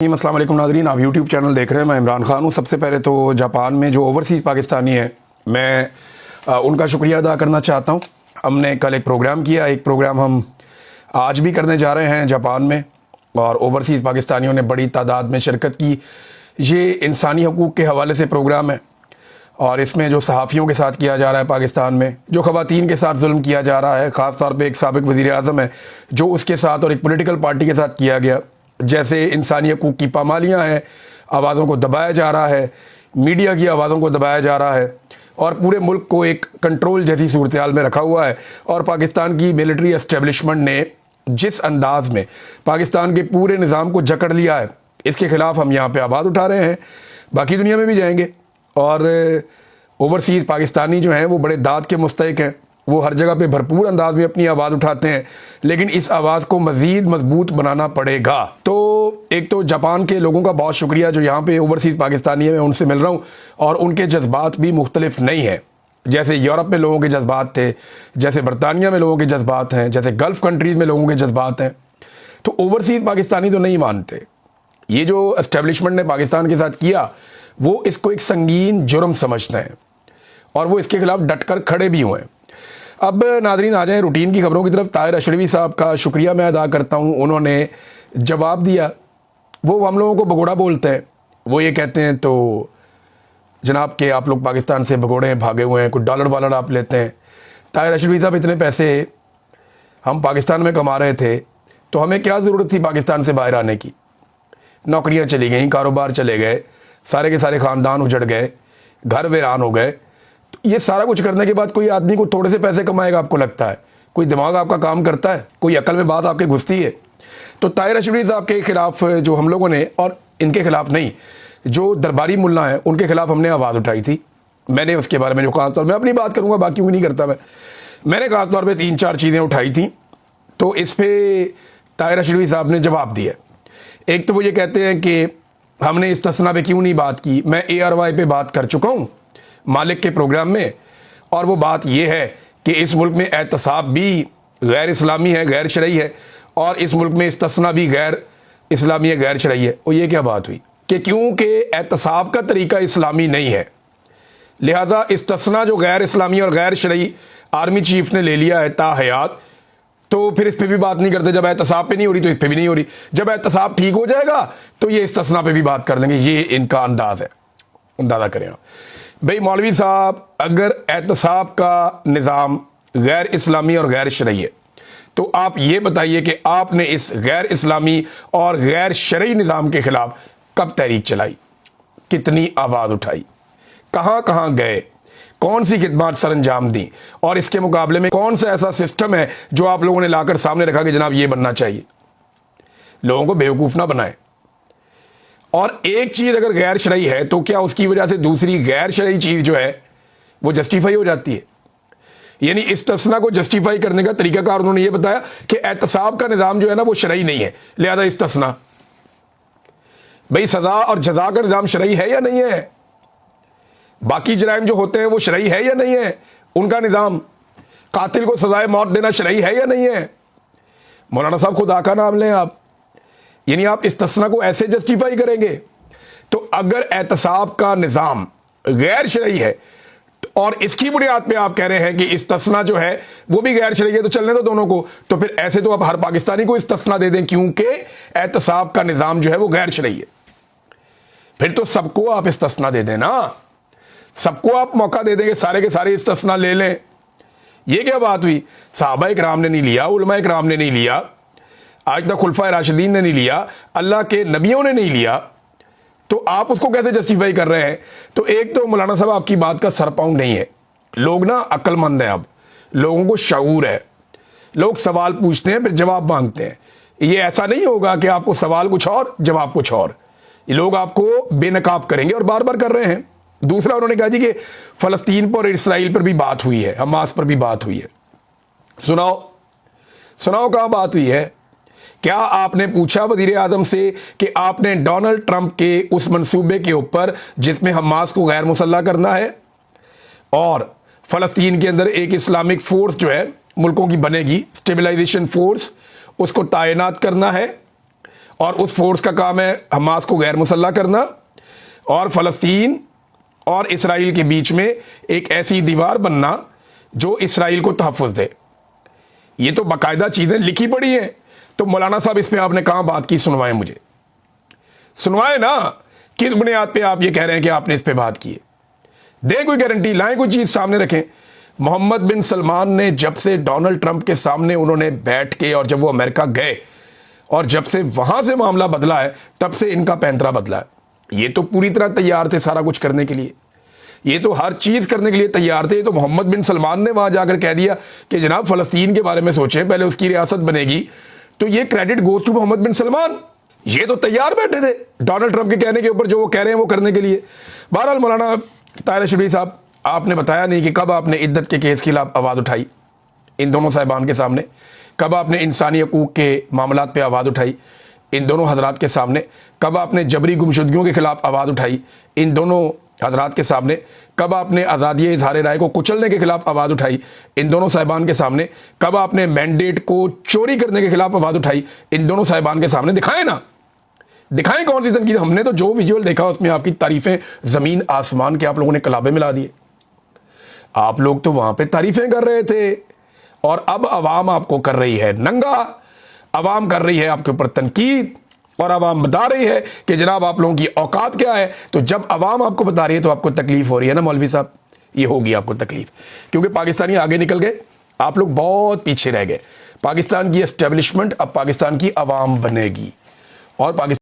السلام علیکم ناظرین، آپ یوٹیوب چینل دیکھ رہے ہیں. میں عمران خان ہوں. سب سے پہلے تو جاپان میں جو اوورسیز پاکستانی ہیں میں ان کا شکریہ ادا کرنا چاہتا ہوں. ہم نے کل ایک پروگرام کیا، ایک پروگرام ہم آج بھی کرنے جا رہے ہیں جاپان میں، اور اوورسیز پاکستانیوں نے بڑی تعداد میں شرکت کی. یہ انسانی حقوق کے حوالے سے پروگرام ہے، اور اس میں جو صحافیوں کے ساتھ کیا جا رہا ہے پاکستان میں، جو خواتین کے ساتھ ظلم کیا جا رہا ہے، خاص طور پہ ایک سابق وزیر اعظم ہے جو اس کے ساتھ اور ایک پولیٹیکل پارٹی کے ساتھ کیا گیا، جیسے انسانی حقوق کی پامالیاں ہیں، آوازوں کو دبایا جا رہا ہے، میڈیا کی آوازوں کو دبایا جا رہا ہے، اور پورے ملک کو ایک کنٹرول جیسی صورتحال میں رکھا ہوا ہے. اور پاکستان کی ملٹری اسٹیبلشمنٹ نے جس انداز میں پاکستان کے پورے نظام کو جکڑ لیا ہے، اس کے خلاف ہم یہاں پہ آواز اٹھا رہے ہیں. باقی دنیا میں بھی جائیں گے، اور اوورسیز پاکستانی جو ہیں وہ بڑے داد کے مستحق ہیں. وہ ہر جگہ پہ بھرپور انداز میں اپنی آواز اٹھاتے ہیں، لیکن اس آواز کو مزید مضبوط بنانا پڑے گا. تو ایک تو جاپان کے لوگوں کا بہت شکریہ جو یہاں پہ اوورسیز پاکستانی ہیں، میں ان سے مل رہا ہوں، اور ان کے جذبات بھی مختلف نہیں ہیں. جیسے یورپ میں لوگوں کے جذبات تھے، جیسے برطانیہ میں لوگوں کے جذبات ہیں، جیسے گلف کنٹریز میں لوگوں کے جذبات ہیں، تو اوورسیز پاکستانی تو نہیں مانتے. یہ جو اسٹیبلشمنٹ نے پاکستان کے ساتھ کیا، وہ اس کو ایک سنگین جرم سمجھتے ہیں، اور وہ اس کے خلاف ڈٹ کر کھڑے بھی ہوئے ہیں. اب ناظرین آ جائیں روٹین کی خبروں کی طرف. طاہر اشرفی صاحب کا شکریہ میں ادا کرتا ہوں، انہوں نے جواب دیا. وہ ہم لوگوں کو بگوڑا بولتے ہیں، وہ یہ کہتے ہیں تو جناب کہ آپ لوگ پاکستان سے بگوڑے ہیں، بھاگے ہوئے ہیں، کوئی ڈالر والر آپ لیتے ہیں. طاہر اشرفی صاحب، اتنے پیسے ہم پاکستان میں کما رہے تھے تو ہمیں کیا ضرورت تھی پاکستان سے باہر آنے کی؟ نوکریاں چلی گئیں، کاروبار چلے گئے، سارے کے سارے خاندان اجڑ گئے، گھر ویران ہو گئے. یہ سارا کچھ کرنے کے بعد کوئی آدمی کو تھوڑے سے پیسے کمائے گا آپ کو لگتا ہے؟ کوئی دماغ آپ کا کام کرتا ہے؟ کوئی عقل میں بات آپ کے گھستی ہے؟ تو طاہر اشرفی صاحب کے خلاف جو ہم لوگوں نے، اور ان کے خلاف نہیں، جو درباری ملا ہیں ان کے خلاف ہم نے آواز اٹھائی تھی. میں نے اس کے بارے میں جو خاص طور میں اپنی بات کروں گا، باقی وہ نہیں کرتا. میں نے خاص طور پہ 3-4 چیزیں اٹھائی تھیں، تو اس پہ طاہر اشرفی صاحب نے جواب دیا. ایک تو وہ یہ کہتے ہیں کہ ہم نے استثناء پہ کیوں نہیں بات کی. میں ARY پہ بات کر چکا ہوں مالک کے پروگرام میں، اور وہ بات یہ ہے کہ اس ملک میں احتساب بھی غیر اسلامی ہے، غیر شرعی ہے، اور اس ملک میں استثناء بھی غیر اسلامی ہے، غیر شرعی ہے. اور یہ کیا بات ہوئی کہ کیونکہ احتساب کا طریقہ اسلامی نہیں ہے، لہذا استثناء جو غیر اسلامی اور غیر شرعی آرمی چیف نے لے لیا ہے تا حیات، تو پھر اس پہ بھی بات نہیں کرتے. جب احتساب پہ نہیں ہو رہی تو اس پہ بھی نہیں ہو رہی. جب احتساب ٹھیک ہو جائے گا تو یہ استثناء پہ بھی بات کر دیں گے. یہ ان کا انداز ہے. اندازہ کریں بھئی مولوی صاحب، اگر احتساب کا نظام غیر اسلامی اور غیر شرعی ہے تو آپ یہ بتائیے کہ آپ نے اس غیر اسلامی اور غیر شرعی نظام کے خلاف کب تحریک چلائی، کتنی آواز اٹھائی، کہاں کہاں گئے، کون سی خدمات سر انجام دیں، اور اس کے مقابلے میں کون سا ایسا سسٹم ہے جو آپ لوگوں نے لا کر سامنے رکھا کہ جناب یہ بننا چاہیے. لوگوں کو بیوقوف نہ بنائیں. اور ایک چیز اگر غیر شرعی ہے تو کیا اس کی وجہ سے دوسری غیر شرعی چیز جو ہے وہ جسٹیفائی ہو جاتی ہے؟ یعنی استثناء کو جسٹیفائی کرنے کا طریقہ کار انہوں نے یہ بتایا کہ احتساب کا نظام جو ہے نا وہ شرعی نہیں ہے، لہذا استثناء. بھئی سزا اور جزا کا نظام شرعی ہے یا نہیں ہے؟ باقی جرائم جو ہوتے ہیں وہ شرعی ہے یا نہیں ہے؟ ان کا نظام، قاتل کو سزائے موت دینا شرعی ہے یا نہیں ہے؟ مولانا صاحب خدا کا نام لیں آپ. یعنی آپ استثناء کو ایسے جسٹیفائی کریں گے؟ تو اگر احتساب کا نظام غیر شرعی ہے اور اس کی بنیاد پہ آپ کہہ رہے ہیں کہ استثناء جو ہے وہ بھی غیر شرعی ہے، تو چلنے دو دونوں کو. تو پھر ایسے تو آپ ہر پاکستانی کو استثناء دے دیں، کیونکہ احتساب کا نظام جو ہے وہ غیر شرعی ہے. پھر تو سب کو آپ استثناء دے دیں نا، سب کو آپ موقع دے دیں کہ سارے کے سارے استثناء لے لیں. یہ کیا بات ہوئی؟ صحابہ اکرام نے نہیں لیا، علماء اکرام نے نہیں لیا، آج تک خلفائے راشدین نے نہیں لیا، اللہ کے نبیوں نے نہیں لیا، تو آپ اس کو کیسے جسٹیفائی کر رہے ہیں؟ تو ایک تو مولانا صاحب آپ کی بات کا سر پاؤں نہیں ہے. لوگ نا عقل مند ہیں، اب لوگوں کو شعور ہے، لوگ سوال پوچھتے ہیں پھر جواب مانگتے ہیں. یہ ایسا نہیں ہوگا کہ آپ کو سوال کچھ اور جواب کچھ اور. یہ لوگ آپ کو بے نقاب کریں گے، اور بار بار کر رہے ہیں. دوسرا انہوں نے کہا جی کہ فلسطین پر اور اسرائیل پر بھی بات ہوئی ہے، حماس پر بھی بات ہوئی ہے. سناؤ کہاں بات ہوئی ہے؟ کیا آپ نے پوچھا وزیر اعظم سے کہ آپ نے ڈونلڈ ٹرمپ کے اس منصوبے کے اوپر جس میں حماس کو غیر مسلح کرنا ہے اور فلسطین کے اندر ایک اسلامک فورس جو ہے ملکوں کی بنے گی، اسٹیبلائزیشن فورس، اس کو تعینات کرنا ہے، اور اس فورس کا کام ہے حماس کو غیر مسلح کرنا اور فلسطین اور اسرائیل کے بیچ میں ایک ایسی دیوار بننا جو اسرائیل کو تحفظ دے. یہ تو باقاعدہ چیزیں لکھی پڑی ہیں. تو مولانا صاحب اس پہ آپ نے کہاں بات کی؟ سنوائیں مجھے, سنوائیں نا. کس بنیاد پہ آپ یہ کہہ رہے ہیں کہ آپ نے اس پہ بات کی ہے؟ دیں کوئی گارنٹی, لائیں کوئی چیز سامنے رکھیں. محمد بن سلمان نے جب سے ڈونلڈ ٹرمپ کے سامنے انہوں نے بیٹھ کے, اور جب وہ امریکہ گئے اور جب سے وہاں سے معاملہ بدلا ہے, تب سے ان کا پینترا بدلا ہے. یہ تو پوری طرح تیار تھے سارا کچھ کرنے کے لیے, یہ تو ہر چیز کرنے کے لیے تیار تھے. تو محمد بن سلمان نے وہاں جا کر کہہ دیا کہ جناب فلسطین کے بارے میں سوچیں, پہلے اس کی ریاست بنے گی, تو یہ کریڈٹ گوز ٹو محمد بن سلمان. یہ تو تیار بیٹھے تھے ڈونلڈ ٹرمپ کے کہنے کے اوپر, جو وہ کہہ رہے ہیں وہ کرنے کے لیے. بہرحال مولانا طاہر شبلی صاحب, آپ نے بتایا نہیں کہ کب آپ نے عدت کے کیس کے خلاف آواز اٹھائی ان دونوں صاحبان کے سامنے, کب آپ نے انسانی حقوق کے معاملات پہ آواز اٹھائی ان دونوں حضرات کے سامنے, کب آپ نے جبری گمشدگیوں کے خلاف آواز اٹھائی ان دونوں حضرات کے سامنے, کب آپ نے آزادی اظہار رائے کو کچلنے کے خلاف آواز اٹھائی ان دونوں صاحبان کے سامنے, کب آپ نے مینڈیٹ کو چوری کرنے کے خلاف آواز اٹھائی ان دونوں صاحبان کے سامنے. دکھائیں نا, دکھائیں کون سی تنقید. ہم نے تو جو ویژول دیکھا اس میں آپ کی تعریفیں زمین آسمان کے آپ لوگوں نے کلابے ملا دیے. آپ لوگ تو وہاں پہ تعریفیں کر رہے تھے, اور اب عوام آپ کو کر رہی ہے ننگا, عوام کر رہی ہے آپ کے اوپر تنقید, اور عوام بتا رہی ہے کہ جناب آپ لوگوں کی اوقات کیا ہے. تو جب عوام آپ کو بتا رہی ہے تو آپ کو تکلیف ہو رہی ہے نا مولوی صاحب, یہ ہوگی آپ کو تکلیف, کیونکہ پاکستانی آگے نکل گئے, آپ لوگ بہت پیچھے رہ گئے. پاکستان کی اسٹیبلشمنٹ اب پاکستان کی عوام بنے گی, اور پاکستان